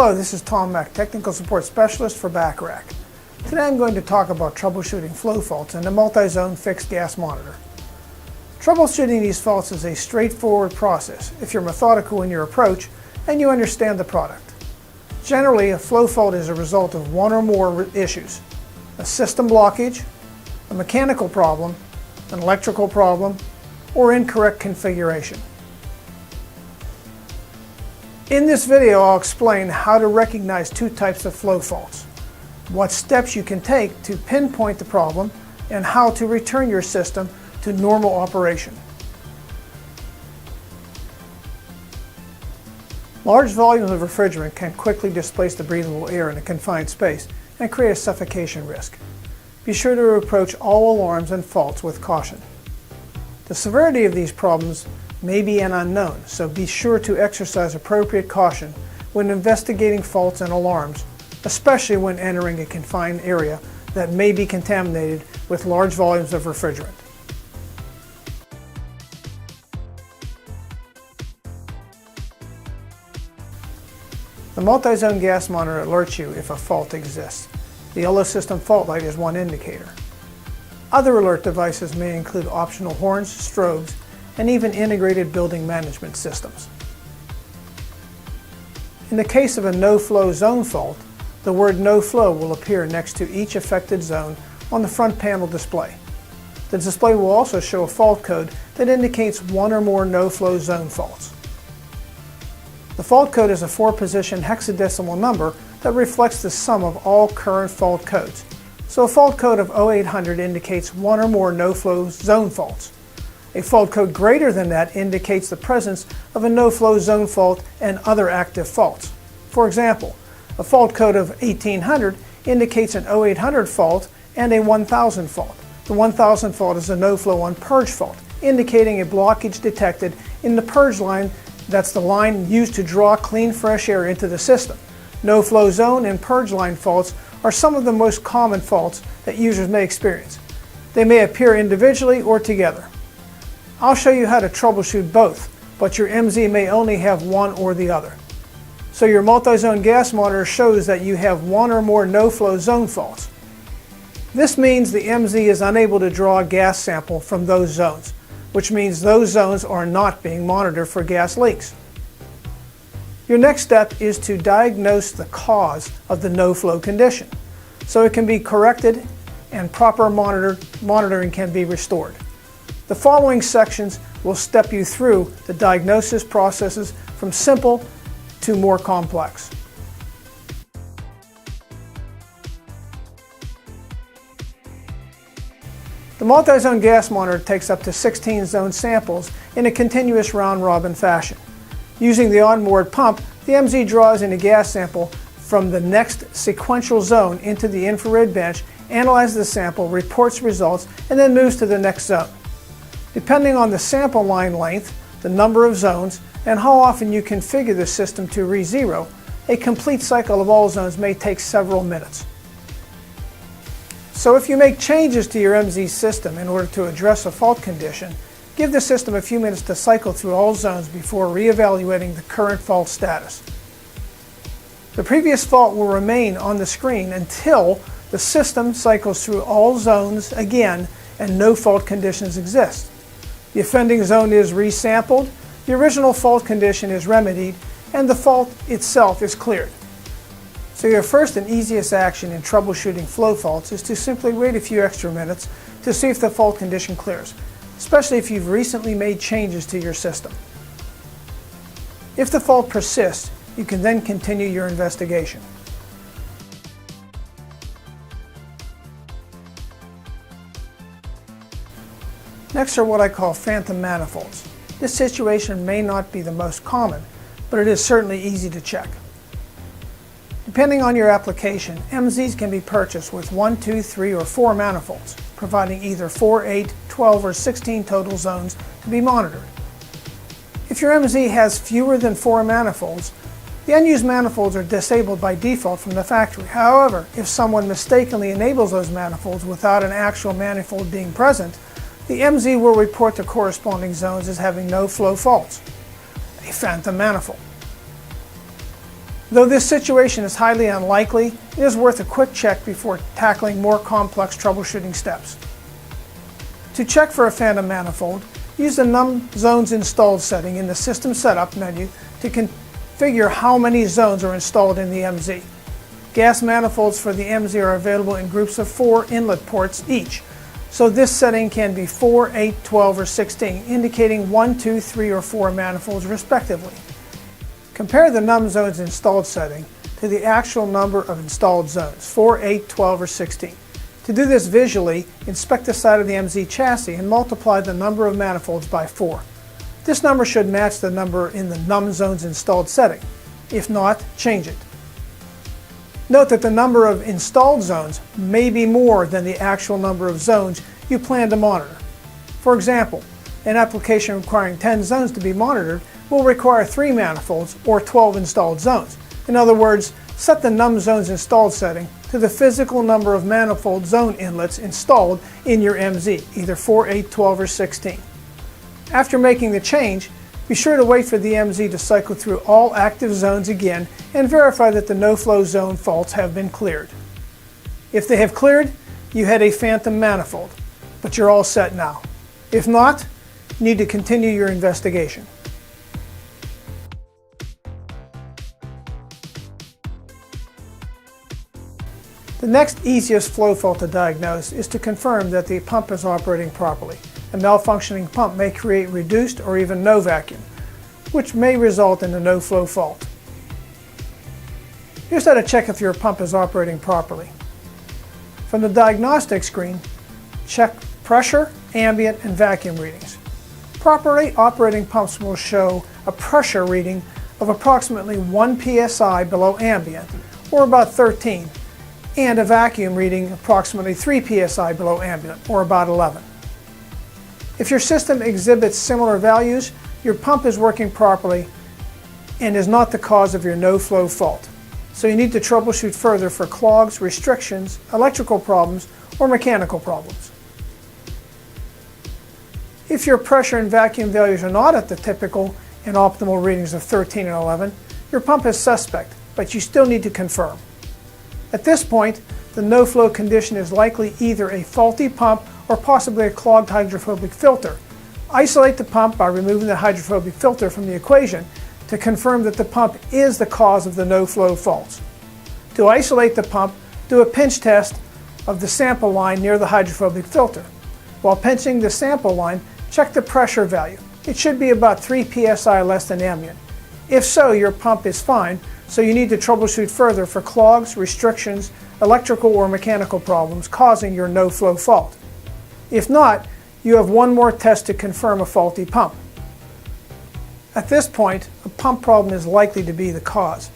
Hello, this is Tom Mack, Technical Support Specialist for Bacharach. Today I'm going to talk about troubleshooting flow faults in a multi-zone fixed gas monitor. Troubleshooting these faults is a straightforward process if you're methodical in your approach and you understand the product. Generally, a flow fault is a result of one or more issues: a system blockage, a mechanical problem, an electrical problem, or incorrect configuration. In this video, I'll explain how to recognize two types of flow faults, what steps you can take to pinpoint the problem, and how to return your system to normal operation. Large volumes of refrigerant can quickly displace the breathable air in a confined space and create a suffocation risk. Be sure to approach all alarms and faults with caution. The severity of these problems may be an unknown, so be sure to exercise appropriate caution when investigating faults and alarms, especially when entering a confined area that may be contaminated with large volumes of refrigerant. The multi-zone gas monitor alerts you if a fault exists. The yellow system fault light is one indicator. Other alert devices may include optional horns, strobes, and even integrated building management systems. In the case of a no-flow zone fault, the word no flow will appear next to each affected zone on the front panel display. The display will also show a fault code that indicates one or more no-flow zone faults. The fault code is a 4-position hexadecimal number that reflects the sum of all current fault codes. So a fault code of 0800 indicates one or more no-flow zone faults. A fault code greater than that indicates the presence of a no-flow zone fault and other active faults. For example, a fault code of 1800 indicates an 0800 fault and a 1000 fault. The 1000 fault is a no-flow on purge fault, indicating a blockage detected in the purge line. That's the line used to draw clean, fresh air into the system. No-flow zone and purge line faults are some of the most common faults that users may experience. They may appear individually or together. I'll show you how to troubleshoot both, but your MZ may only have one or the other. So your multi-zone gas monitor shows that you have one or more no-flow zone faults. This means the MZ is unable to draw a gas sample from those zones, which means those zones are not being monitored for gas leaks. Your next step is to diagnose the cause of the no-flow condition, so it can be corrected and proper monitoring can be restored. The following sections will step you through the diagnosis processes from simple to more complex. The multi-zone gas monitor takes up to 16 zone samples in a continuous round-robin fashion. Using the onboard pump, the MZ draws in a gas sample from the next sequential zone into the infrared bench, analyzes the sample, reports results, and then moves to the next zone. Depending on the sample line length, the number of zones, and how often you configure the system to re-zero, a complete cycle of all zones may take several minutes. So if you make changes to your MZ system in order to address a fault condition, give the system a few minutes to cycle through all zones before re-evaluating the current fault status. The previous fault will remain on the screen until the system cycles through all zones again and no fault conditions exist. The offending zone is resampled, the original fault condition is remedied, and the fault itself is cleared. So your first and easiest action in troubleshooting flow faults is to simply wait a few extra minutes to see if the fault condition clears, especially if you've recently made changes to your system. If the fault persists, you can then continue your investigation. Next are what I call phantom manifolds. This situation may not be the most common, but it is certainly easy to check. Depending on your application, MZs can be purchased with 1, 2, 3, or 4 manifolds, providing either 4, 8, 12, or 16 total zones to be monitored. If your MZ has fewer than 4 manifolds, the unused manifolds are disabled by default from the factory. However, if someone mistakenly enables those manifolds without an actual manifold being present, the MZ will report the corresponding zones as having no flow faults, a phantom manifold. Though this situation is highly unlikely, it is worth a quick check before tackling more complex troubleshooting steps. To check for a phantom manifold, use the Num Zones Installed setting in the System Setup menu to configure how many zones are installed in the MZ. Gas manifolds for the MZ are available in groups of 4 inlet ports each, so this setting can be 4, 8, 12, or 16, indicating 1, 2, 3, or 4 manifolds respectively. Compare the Num Zones Installed setting to the actual number of installed zones, 4, 8, 12, or 16. To do this visually, inspect the side of the MZ chassis and multiply the number of manifolds by 4. This number should match the number in the Num Zones Installed setting. If not, change it. Note that the number of installed zones may be more than the actual number of zones you plan to monitor. For example, an application requiring 10 zones to be monitored will require 3 manifolds or 12 installed zones. In other words, set the Num Zones Installed setting to the physical number of manifold zone inlets installed in your MZ, either 4, 8, 12, or 16. After making the change, be sure to wait for the MZ to cycle through all active zones again and verify that the no-flow zone faults have been cleared. If they have cleared, you had a phantom manifold, but you're all set now. If not, you need to continue your investigation. The next easiest flow fault to diagnose is to confirm that the pump is operating properly. A malfunctioning pump may create reduced or even no vacuum, which may result in a no-flow fault. Here's how to check if your pump is operating properly. From the diagnostic screen, check pressure, ambient, and vacuum readings. Properly operating pumps will show a pressure reading of approximately 1 psi below ambient, or about 13, and a vacuum reading approximately 3 psi below ambient, or about 11. If your system exhibits similar values, your pump is working properly and is not the cause of your no-flow fault. So you need to troubleshoot further for clogs, restrictions, electrical problems, or mechanical problems. If your pressure and vacuum values are not at the typical and optimal readings of 13 and 11, your pump is suspect, but you still need to confirm. At this point, the no-flow condition is likely either a faulty pump or possibly a clogged hydrophobic filter. Isolate the pump by removing the hydrophobic filter from the equation to confirm that the pump is the cause of the no-flow faults. To isolate the pump, do a pinch test of the sample line near the hydrophobic filter. While pinching the sample line, check the pressure value. It should be about 3 psi less than ambient. If so, your pump is fine, so you need to troubleshoot further for clogs, restrictions, electrical or mechanical problems causing your no-flow fault. If not, you have one more test to confirm a faulty pump. At this point, a pump problem is likely to be the cause,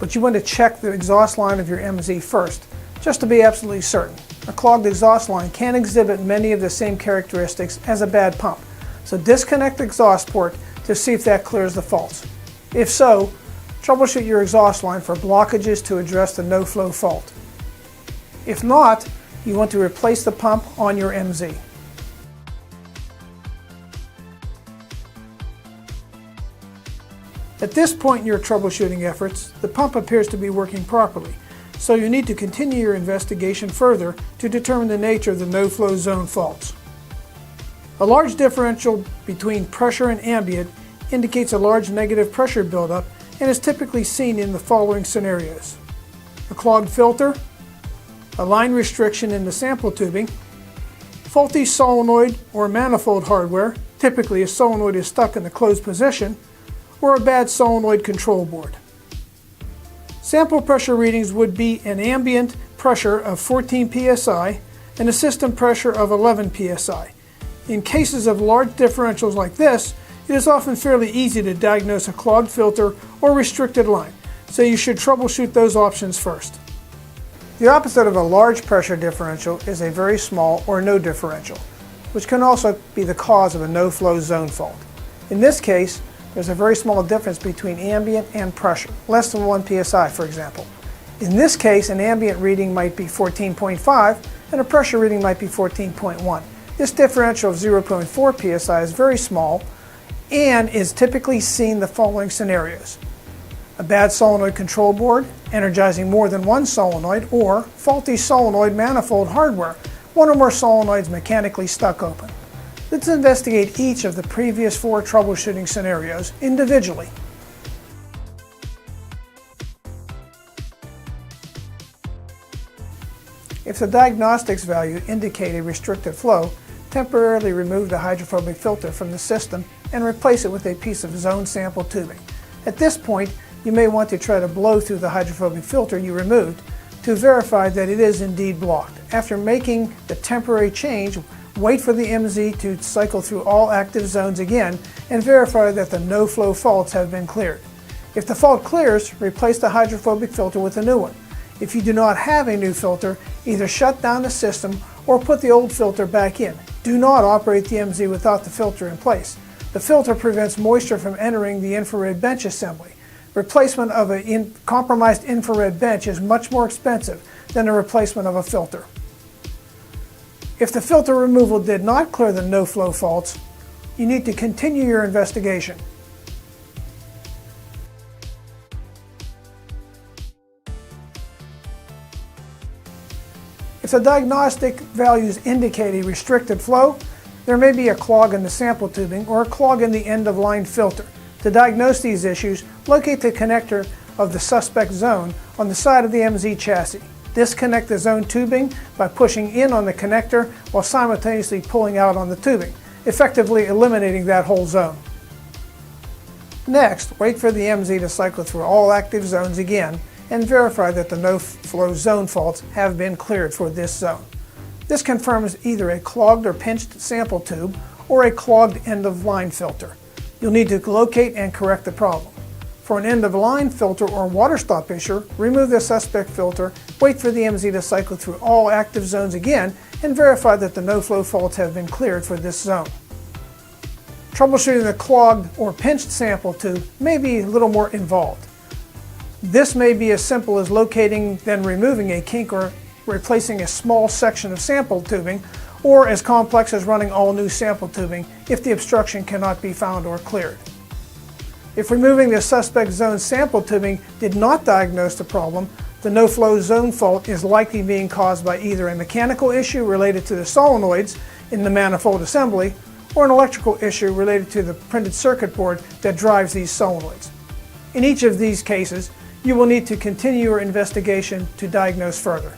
but you want to check the exhaust line of your MZ first, just to be absolutely certain. A clogged exhaust line can exhibit many of the same characteristics as a bad pump, so disconnect the exhaust port to see if that clears the faults. If so, troubleshoot your exhaust line for blockages to address the no-flow fault. If not, you want to replace the pump on your MZ. At this point in your troubleshooting efforts, the pump appears to be working properly, so you need to continue your investigation further to determine the nature of the no-flow zone faults. A large differential between pressure and ambient indicates a large negative pressure buildup and is typically seen in the following scenarios: a clogged filter, a line restriction in the sample tubing, faulty solenoid or manifold hardware, typically a solenoid is stuck in the closed position, or a bad solenoid control board. Sample pressure readings would be an ambient pressure of 14 psi and a system pressure of 11 psi. In cases of large differentials like this, it is often fairly easy to diagnose a clogged filter or restricted line, so you should troubleshoot those options first. The opposite of a large pressure differential is a very small or no differential, which can also be the cause of a no-flow zone fault. In this case, there's a very small difference between ambient and pressure, less than 1 psi for example. In this case, an ambient reading might be 14.5 and a pressure reading might be 14.1. This differential of 0.4 psi is very small and is typically seen in the following scenarios: a bad solenoid control board, energizing more than one solenoid, or faulty solenoid manifold hardware, one or more solenoids mechanically stuck open. Let's investigate each of the previous 4 troubleshooting scenarios individually. If the diagnostics value indicate a restricted flow, temporarily remove the hydrophobic filter from the system and replace it with a piece of zone sample tubing. At this point, you may want to try to blow through the hydrophobic filter you removed to verify that it is indeed blocked. After making the temporary change, wait for the MZ to cycle through all active zones again and verify that the no flow faults have been cleared. If the fault clears, replace the hydrophobic filter with a new one. If you do not have a new filter, either shut down the system or put the old filter back in. Do not operate the MZ without the filter in place. The filter prevents moisture from entering the infrared bench assembly. Replacement of a compromised infrared bench is much more expensive than a replacement of a filter. If the filter removal did not clear the no flow faults, you need to continue your investigation. If the diagnostic values indicate a restricted flow, there may be a clog in the sample tubing or a clog in the end-of-line filter. To diagnose these issues, locate the connector of the suspect zone on the side of the MZ chassis. Disconnect the zone tubing by pushing in on the connector while simultaneously pulling out on the tubing, effectively eliminating that whole zone. Next, wait for the MZ to cycle through all active zones again and verify that the no-flow zone faults have been cleared for this zone. This confirms either a clogged or pinched sample tube or a clogged end-of-line filter. You'll need to locate and correct the problem. For an end-of-line filter or water stop issue, remove the suspect filter, wait for the MZ to cycle through all active zones again, and verify that the no-flow faults have been cleared for this zone. Troubleshooting the clogged or pinched sample tube may be a little more involved. This may be as simple as locating then removing a kink or replacing a small section of sample tubing, or as complex as running all new sample tubing if the obstruction cannot be found or cleared. If removing the suspect zone sample tubing did not diagnose the problem, the no-flow zone fault is likely being caused by either a mechanical issue related to the solenoids in the manifold assembly or an electrical issue related to the printed circuit board that drives these solenoids. In each of these cases, you will need to continue your investigation to diagnose further.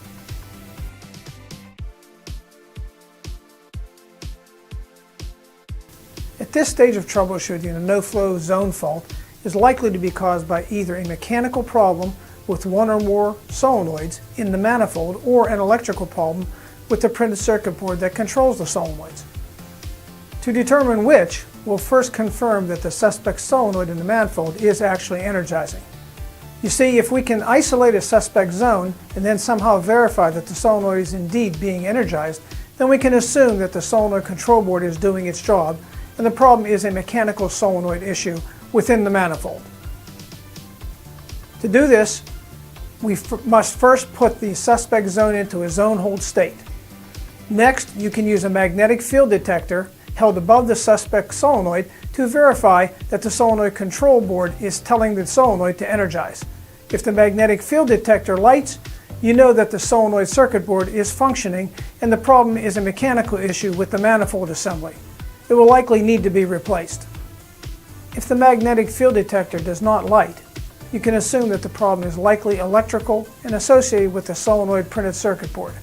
At this stage of troubleshooting, a no-flow zone fault is likely to be caused by either a mechanical problem with one or more solenoids in the manifold or an electrical problem with the printed circuit board that controls the solenoids. To determine which, we'll first confirm that the suspect solenoid in the manifold is actually energizing. You see, if we can isolate a suspect zone and then somehow verify that the solenoid is indeed being energized, then we can assume that the solenoid control board is doing its job and the problem is a mechanical solenoid issue within the manifold. To do this, we must first put the suspect zone into a zone hold state. Next, you can use a magnetic field detector held above the suspect solenoid to verify that the solenoid control board is telling the solenoid to energize. If the magnetic field detector lights, you know that the solenoid circuit board is functioning and the problem is a mechanical issue with the manifold assembly. It will likely need to be replaced. If the magnetic field detector does not light, you can assume that the problem is likely electrical and associated with the solenoid printed circuit board.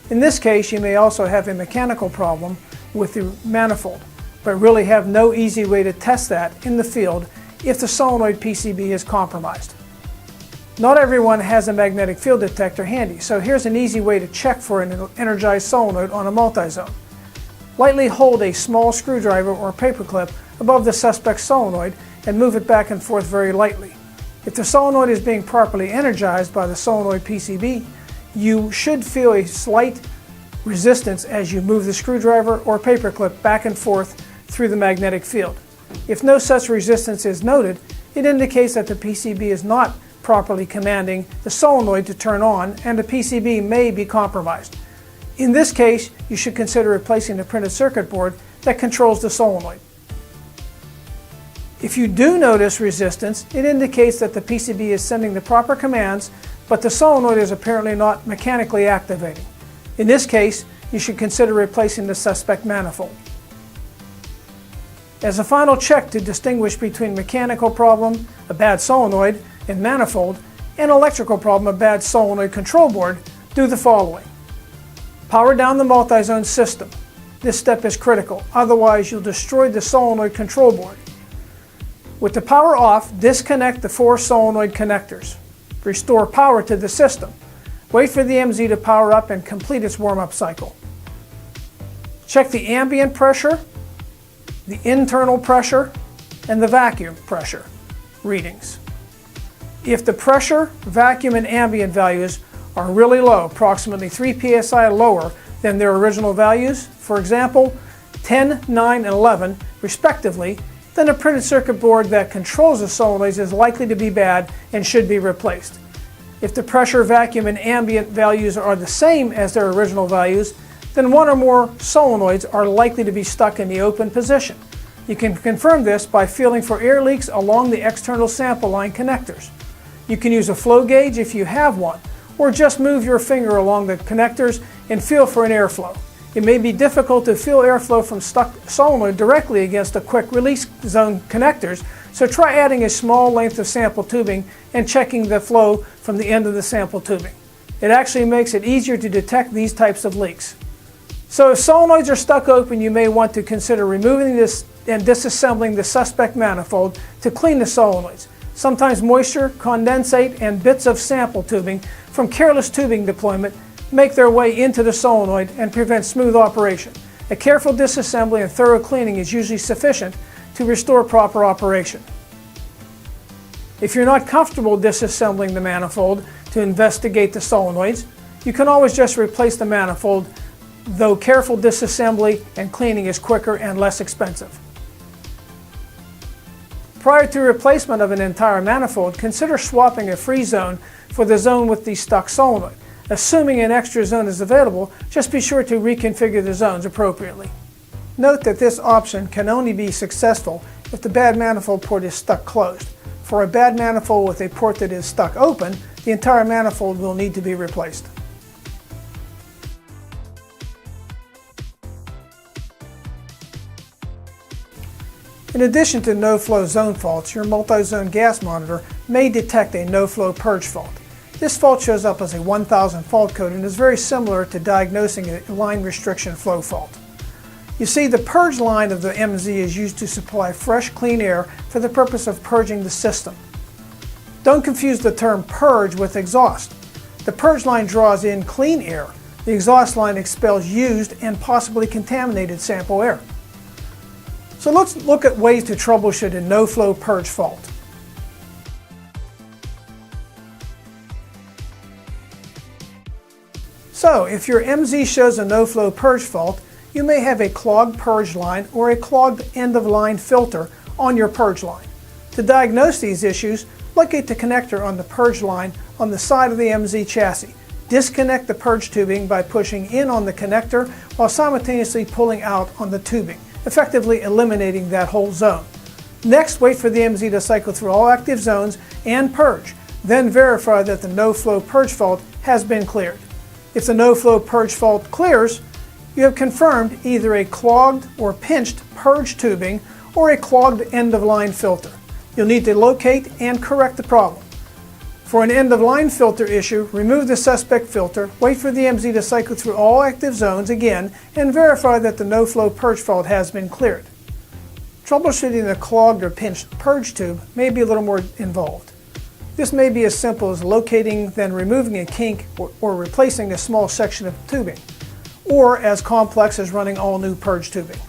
In this case, you may also have a mechanical problem with the manifold, but really have no easy way to test that in the field if the solenoid PCB is compromised. Not everyone has a magnetic field detector handy, so here's an easy way to check for an energized solenoid on a multi-zone. Lightly hold a small screwdriver or paperclip above the suspect solenoid and move it back and forth very lightly. If the solenoid is being properly energized by the solenoid PCB, you should feel a slight resistance as you move the screwdriver or paperclip back and forth through the magnetic field. If no such resistance is noted, it indicates that the PCB is not properly commanding the solenoid to turn on and the PCB may be compromised. In this case, you should consider replacing the printed circuit board that controls the solenoid. If you do notice resistance, it indicates that the PCB is sending the proper commands, but the solenoid is apparently not mechanically activating. In this case, you should consider replacing the suspect manifold. As a final check to distinguish between mechanical problem, a bad solenoid, and manifold, and electrical problem, a bad solenoid control board, do the following. Power down the multi-zone system. This step is critical, otherwise you'll destroy the solenoid control board. With the power off, disconnect the 4 solenoid connectors. Restore power to the system. Wait for the MZ to power up and complete its warm-up cycle. Check the ambient pressure, the internal pressure, and the vacuum pressure readings. If the pressure, vacuum, and ambient values are really low, approximately 3 psi lower than their original values, for example, 10, 9, and 11, respectively, then a printed circuit board that controls the solenoids is likely to be bad and should be replaced. If the pressure, vacuum, and ambient values are the same as their original values, then one or more solenoids are likely to be stuck in the open position. You can confirm this by feeling for air leaks along the external sample line connectors. You can use a flow gauge if you have one, or just move your finger along the connectors and feel for an airflow. It may be difficult to feel airflow from stuck solenoid directly against the quick release zone connectors, so try adding a small length of sample tubing and checking the flow from the end of the sample tubing. It actually makes it easier to detect these types of leaks. So if solenoids are stuck open, you may want to consider removing this and disassembling the suspect manifold to clean the solenoids. Sometimes moisture, condensate, and bits of sample tubing from careless tubing deployment make their way into the solenoid and prevent smooth operation. A careful disassembly and thorough cleaning is usually sufficient to restore proper operation. If you're not comfortable disassembling the manifold to investigate the solenoids, you can always just replace the manifold, though careful disassembly and cleaning is quicker and less expensive. Prior to replacement of an entire manifold, consider swapping a free zone for the zone with the stuck solenoid. Assuming an extra zone is available, just be sure to reconfigure the zones appropriately. Note that this option can only be successful if the bad manifold port is stuck closed. For a bad manifold with a port that is stuck open, the entire manifold will need to be replaced. In addition to no-flow zone faults, your multi-zone gas monitor may detect a no-flow purge fault. This fault shows up as a 1000 fault code and is very similar to diagnosing a line restriction flow fault. You see, the purge line of the MZ is used to supply fresh, clean air for the purpose of purging the system. Don't confuse the term purge with exhaust. The purge line draws in clean air. The exhaust line expels used and possibly contaminated sample air. So let's look at ways to troubleshoot a no-flow purge fault. So if your MZ shows a no-flow purge fault, you may have a clogged purge line or a clogged end-of-line filter on your purge line. To diagnose these issues, locate the connector on the purge line on the side of the MZ chassis. Disconnect the purge tubing by pushing in on the connector while simultaneously pulling out on the tubing, effectively eliminating that whole zone. Next, wait for the MZ to cycle through all active zones and purge. Then verify that the no-flow purge fault has been cleared. If the no-flow purge fault clears, you have confirmed either a clogged or pinched purge tubing or a clogged end-of-line filter. You'll need to locate and correct the problem. For an end-of-line filter issue, remove the suspect filter, wait for the MZ to cycle through all active zones again, and verify that the no-flow purge fault has been cleared. Troubleshooting the clogged or pinched purge tube may be a little more involved. This may be as simple as locating, then removing a kink or replacing a small section of tubing, or as complex as running all new purge tubing.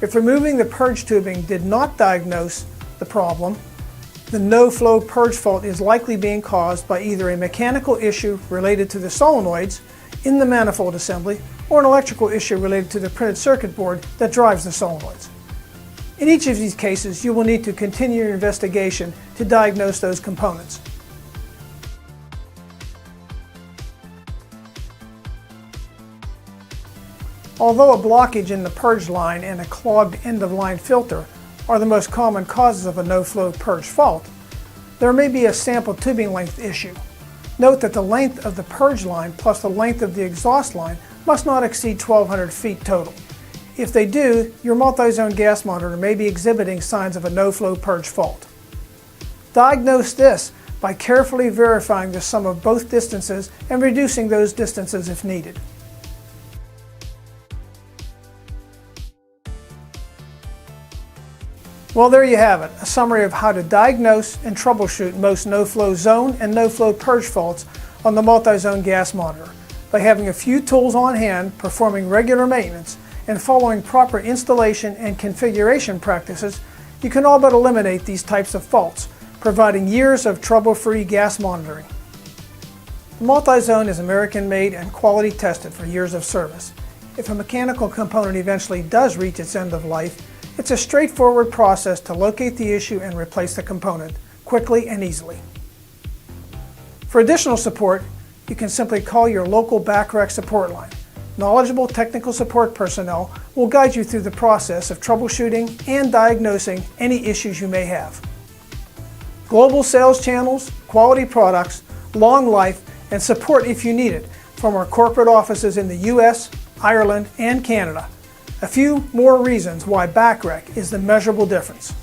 If removing the purge tubing did not diagnose the problem, the no-flow purge fault is likely being caused by either a mechanical issue related to the solenoids in the manifold assembly or an electrical issue related to the printed circuit board that drives the solenoids. In each of these cases, you will need to continue your investigation to diagnose those components. Although a blockage in the purge line and a clogged end-of-line filter are the most common causes of a no flow purge fault, there may be a sample tubing length issue. Note that the length of the purge line plus the length of the exhaust line must not exceed 1,200 feet total. If they do, your multi-zone gas monitor may be exhibiting signs of a no flow purge fault. Diagnose this by carefully verifying the sum of both distances and reducing those distances if needed. Well, there you have it, a summary of how to diagnose and troubleshoot most no-flow zone and no-flow purge faults on the multi-zone gas monitor. By having a few tools on hand, performing regular maintenance, and following proper installation and configuration practices, you can all but eliminate these types of faults, providing years of trouble-free gas monitoring. The multi-zone is American-made and quality tested for years of service. If a mechanical component eventually does reach its end of life, it's a straightforward process to locate the issue and replace the component quickly and easily. For additional support, you can simply call your local Backrack support line. Knowledgeable technical support personnel will guide you through the process of troubleshooting and diagnosing any issues you may have. Global sales channels, quality products, long life, and support if you need it from our corporate offices in the US, Ireland, and Canada. A few more reasons why Backrack is the measurable difference.